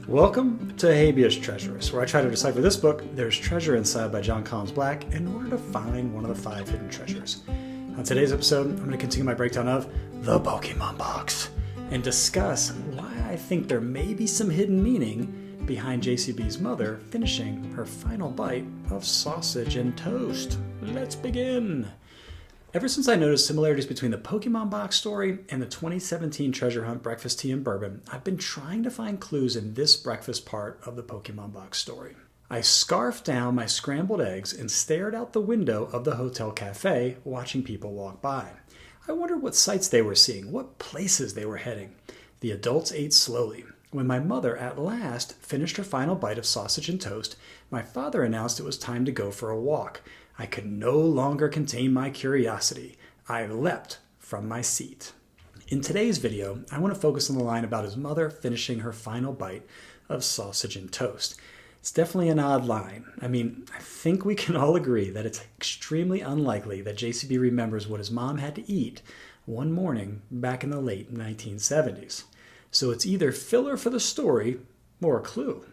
Welcome to Habeas Treasures, where I try to decipher this book, There's Treasure Inside by Jon Collins-Black, in order to find one of the 5 hidden treasures. On today's episode, I'm going to continue my breakdown of the Pokemon box and discuss why I think there may be some hidden meaning behind JCB's mother finishing her final bite of sausage and toast. Let's begin! Ever since I noticed similarities between the Pokemon box story and the 2017 treasure hunt Breakfast Tea and Bourbon, I've been trying to find clues in this breakfast part of the Pokemon box story. I scarfed down my scrambled eggs and stared out the window of the hotel cafe, watching people walk by. I wondered what sights they were seeing, what places they were heading. The adults ate slowly. When my mother at last finished her final bite of sausage and toast, my father announced it was time to go for a walk. I could no longer contain my curiosity. I leapt from my seat. In today's video, I want to focus on the line about his mother finishing her final bite of sausage and toast. It's definitely an odd line. I think we can all agree that it's extremely unlikely that JCB remembers what his mom had to eat one morning back in the late 1970s. So it's either filler for the story or a clue.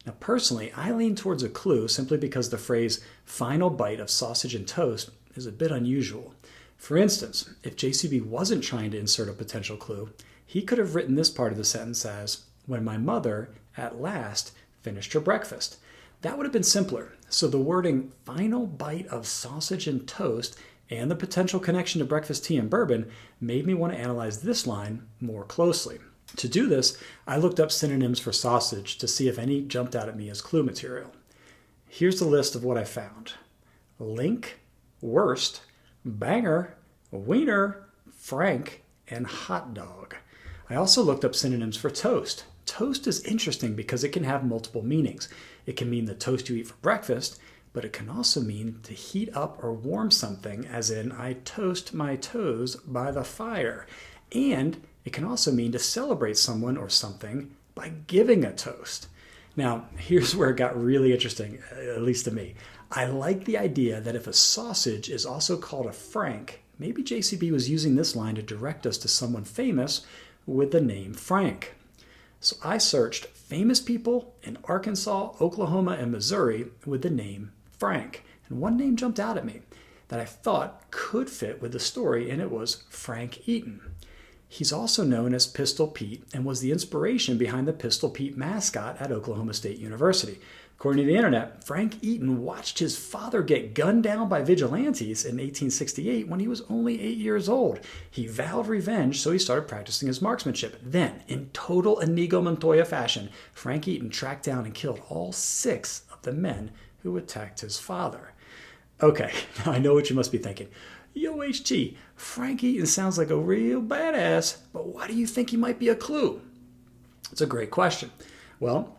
Now, personally, I lean towards a clue simply because the phrase final bite of sausage and toast is a bit unusual. For instance, if JCB wasn't trying to insert a potential clue, he could have written this part of the sentence as, when my mother, at last, finished her breakfast. That would have been simpler. So the wording final bite of sausage and toast and the potential connection to breakfast tea and bourbon made me want to analyze this line more closely. To do this, I looked up synonyms for sausage to see if any jumped out at me as clue material. Here's the list of what I found. Link, worst, banger, wiener, frank, and hot dog. I also looked up synonyms for toast. Toast is interesting because it can have multiple meanings. It can mean the toast you eat for breakfast, but it can also mean to heat up or warm something, as in I toast my toes by the fire. And it can also mean to celebrate someone or something by giving a toast. Now, here's where it got really interesting, at least to me. I like the idea that if a sausage is also called a frank, maybe JCB was using this line to direct us to someone famous with the name Frank. So I searched famous people in Arkansas, Oklahoma, and Missouri with the name Frank. And one name jumped out at me that I thought could fit with the story, and it was Frank Eaton. He's also known as Pistol Pete and was the inspiration behind the Pistol Pete mascot at Oklahoma State University. According to the internet, Frank Eaton watched his father get gunned down by vigilantes in 1868 when he was only 8 years old. He vowed revenge, so he started practicing his marksmanship. Then, in total Inigo Montoya fashion, Frank Eaton tracked down and killed all 6 of the men who attacked his father. Okay, now I know what you must be thinking. Yo, HT, Frank Eaton sounds like a real badass, but why do you think he might be a clue? It's a great question. Well,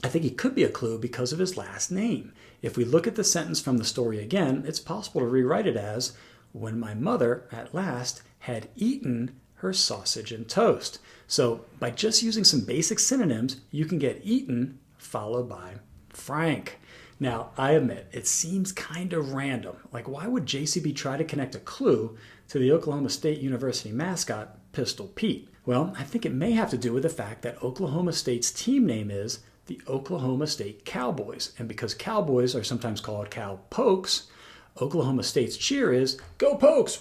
I think he could be a clue because of his last name. If we look at the sentence from the story again, it's possible to rewrite it as, when my mother, at last, had eaten her sausage and toast. So by just using some basic synonyms, you can get Eaton followed by Frank. Now, I admit, it seems kind of random. Like, why would JCB try to connect a clue to the Oklahoma State University mascot, Pistol Pete? Well, I think it may have to do with the fact that Oklahoma State's team name is the Oklahoma State Cowboys. And because Cowboys are sometimes called cow pokes, Oklahoma State's cheer is, "Go Pokes!"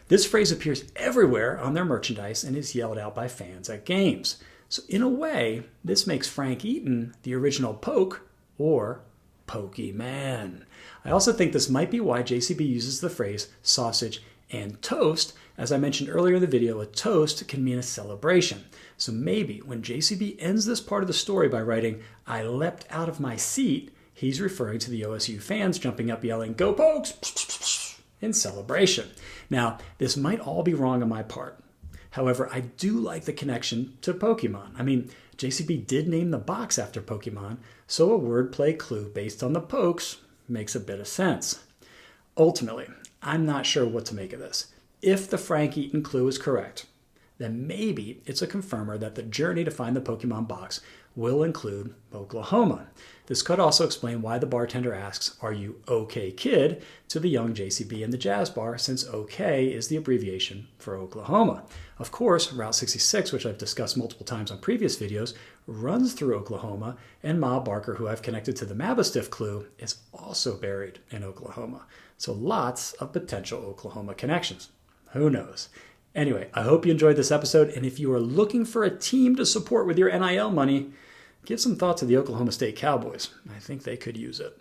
This phrase appears everywhere on their merchandise and is yelled out by fans at games. So in a way, this makes Frank Eaton the original poke, or Pokemon. I also think this might be why JCB uses the phrase sausage and toast. As I mentioned earlier in the video, a toast can mean a celebration. So maybe when JCB ends this part of the story by writing, "I leapt out of my seat," he's referring to the OSU fans jumping up yelling, "Go Pokes!" in celebration. Now, this might all be wrong on my part. However, I do like the connection to Pokemon. JCB did name the box after Pokemon, so a wordplay clue based on the pokes makes a bit of sense. Ultimately, I'm not sure what to make of this. If the Frank Eaton clue is correct, then maybe it's a confirmer that the journey to find the Pokemon box will include Oklahoma. This could also explain why the bartender asks, "Are you okay, kid?" to the young JCB in the jazz bar, since OK is the abbreviation for Oklahoma. Of course, Route 66, which I've discussed multiple times on previous videos, runs through Oklahoma, and Ma Barker, who I've connected to the Mabastiff clue, is also buried in Oklahoma. So lots of potential Oklahoma connections. Who knows? Anyway, I hope you enjoyed this episode, and if you are looking for a team to support with your NIL money, give some thought to the Oklahoma State Cowboys. I think they could use it.